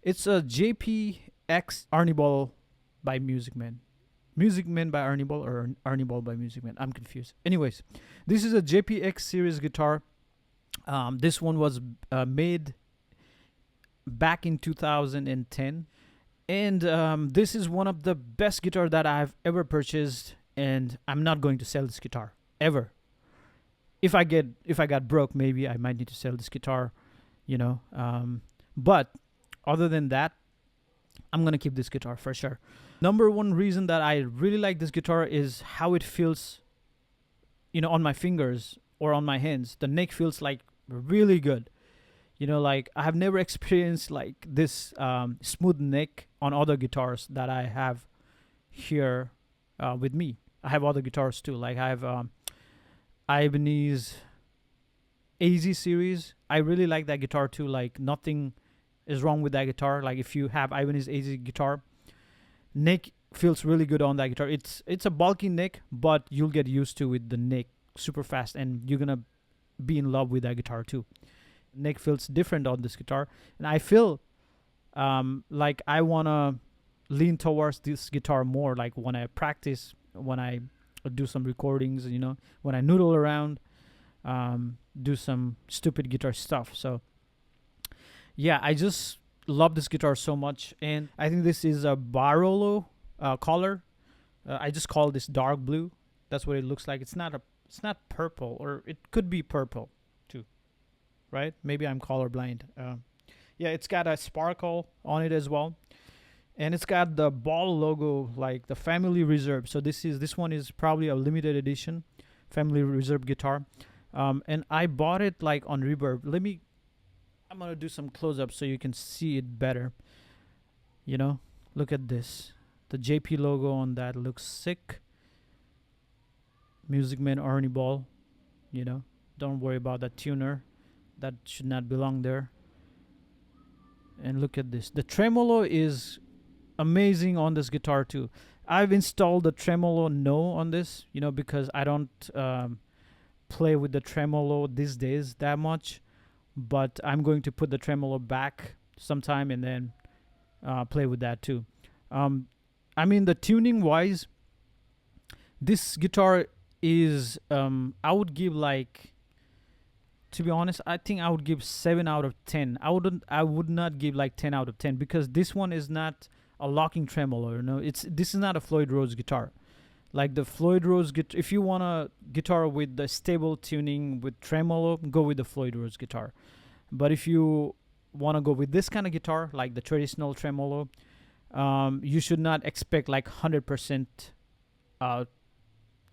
It's a JPX Ernieball by Musicman. Musicman by Ernieball or Ernieball by Musicman. I'm confused. Anyways, this is a JPX series guitar. This one was made back in 2010. And this is one of the best guitar that I've ever purchased. And I'm not going to sell this guitar ever. If I got broke, maybe I might need to sell this guitar, you know. But other than that, I'm gonna keep this guitar for sure. Number one reason that I really like this guitar is how it feels, you know, on my fingers or on my hands. The neck feels like really good. You know, like I have never experienced like this smooth neck on other guitars that I have here with me. I have other guitars too. Like I have Ibanez AZ series. I really like that guitar too. Like nothing is wrong with that guitar. Like if you have Ibanez AZ guitar, neck feels really good on that guitar. It's a bulky neck, but you'll get used to with the neck super fast, and you're gonna be in love with that guitar too. Neck feels different on this guitar, and I feel like I wanna lean towards this guitar more. Like when I practice, when I do some recordings, you know, when I noodle around, do some stupid guitar stuff. So yeah, I just love this guitar so much, and I think this is a Barolo color. I just call this dark blue. That's what it looks like. It's not purple, or it could be purple too, right? Maybe I'm colorblind. Yeah, it's got a sparkle on it as well, and it's got the ball logo, like the family reserve. So this one is probably a limited edition family reserve guitar, and I bought it like on Reverb. I'm gonna do some close-up so you can see it better. You know, look at this. The JP logo on that looks sick. Musicman Ernieball. You know, don't worry about that tuner. That should not belong there. And look at this. The tremolo is amazing on this guitar too. I've installed the tremolo no on this, you know, because I don't play with the tremolo these days that much. But I'm going to put the tremolo back sometime and then play with that too. I mean, the tuning wise, this guitar is I would give, like, to be honest, I think I would give 7 out of 10. I would not give like 10 out of 10, because this one is not a locking tremolo, you know. This is not a Floyd Rose guitar. Like the Floyd Rose guitar, if you want a guitar with the stable tuning with tremolo, go with the Floyd Rose guitar. But if you want to go with this kind of guitar, like the traditional tremolo, you should not expect like 100%,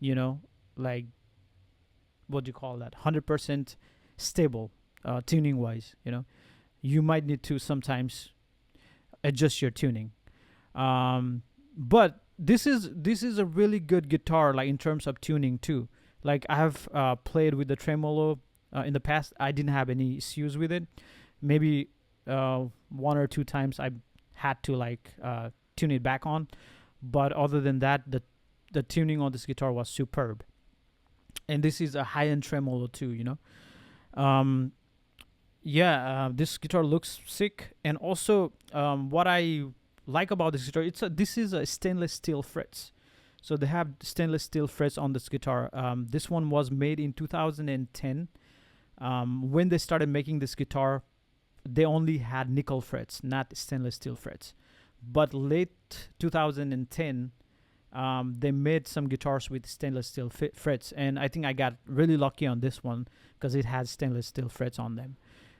you know, like, what do you call that? 100% stable tuning wise, you know. You might need to sometimes adjust your tuning. But this is a really good guitar, like in terms of tuning too. Like I have played with the tremolo in the past. I didn't have any issues with it. Maybe 1 or 2 times I had to like tune it back on, but other than that, the tuning on this guitar was superb. And this is a high-end tremolo too, you know. This guitar looks sick. And also what I like about this guitar, this is a stainless steel frets. So they have stainless steel frets on this guitar. This one was made in 2010. When they started making this guitar, they only had nickel frets, not stainless steel frets. But late 2010, they made some guitars with stainless steel frets, and I think I got really lucky on this one because it has stainless steel frets on them.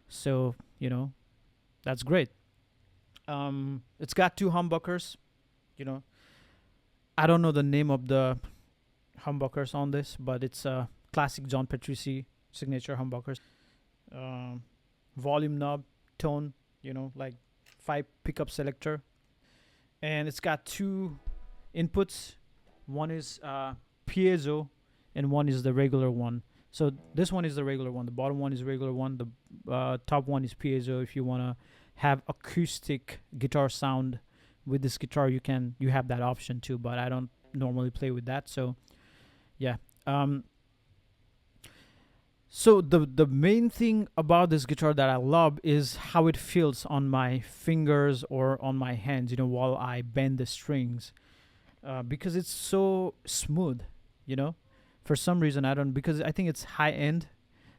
So, you know, that's great. It's got 2 humbuckers, you know. I don't know the name of the humbuckers on this, but it's a classic John Petrucci signature humbuckers. Volume knob, tone, you know, like 5 pickup selector. And it's got 2 inputs. One is piezo and one is the regular one. So this one is the regular one. The bottom one is regular one. The top one is piezo. If you want to have acoustic guitar sound with this guitar, you have that option too, but I don't normally play with that. So Yeah. So the main thing about this guitar that I love is how it feels on my fingers or on my hands, while I bend the strings, because it's so smooth, you know. For some reason, I don't, because I think it's high end,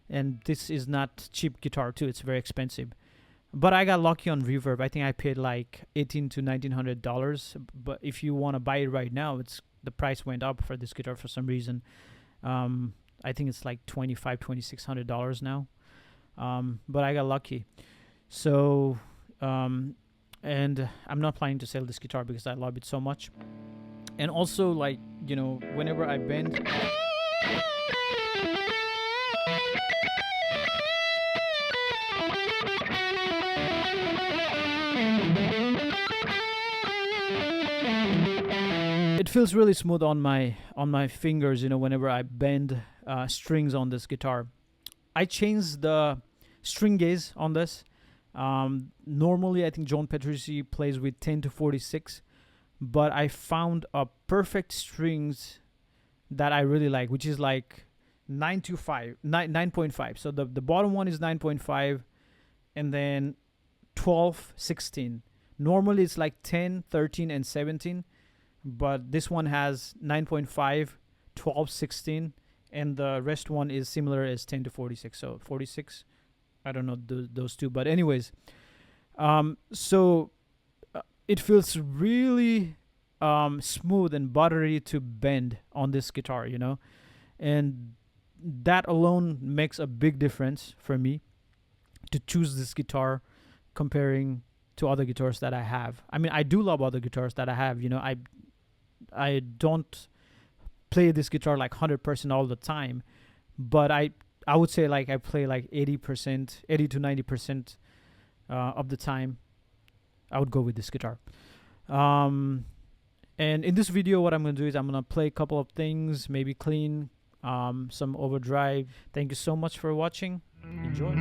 and this is not cheap guitar too. It's very expensive. But I got lucky on reverb. I think I paid like $1,800 to $1,900. But if you want to buy it right now, it's the price went up for this guitar for some reason. Um, I think it's like $2,600 now. But I got lucky. So, and I'm not planning to sell this guitar because I love it so much. And also, like, whenever I bend. It feels really smooth on my fingers, whenever I bend strings on this guitar. I changed the string gauge on this. Normally, I think John Petrucci plays with 10 to 46, but I found a perfect strings that I really like, which is like 9.5. So the bottom one is 9.5, and then 12, 16. Normally, it's like 10, 13, and 17. But this one has 9.5, 12, 16, and the rest one is similar as 10 to 46. So 46, I don't know those two. But anyways, so it feels really smooth and buttery to bend on this guitar, and that alone makes a big difference for me to choose this guitar comparing to other guitars that I have. I mean, I do love other guitars that I have. I don't play this guitar like 100% all the time, but I would say like I play like 80%, 80 to 90% of the time. I would go with this guitar. And in this video, what I'm going to do is I'm going to play a couple of things, maybe clean, some overdrive. Thank you so much for watching. Enjoy.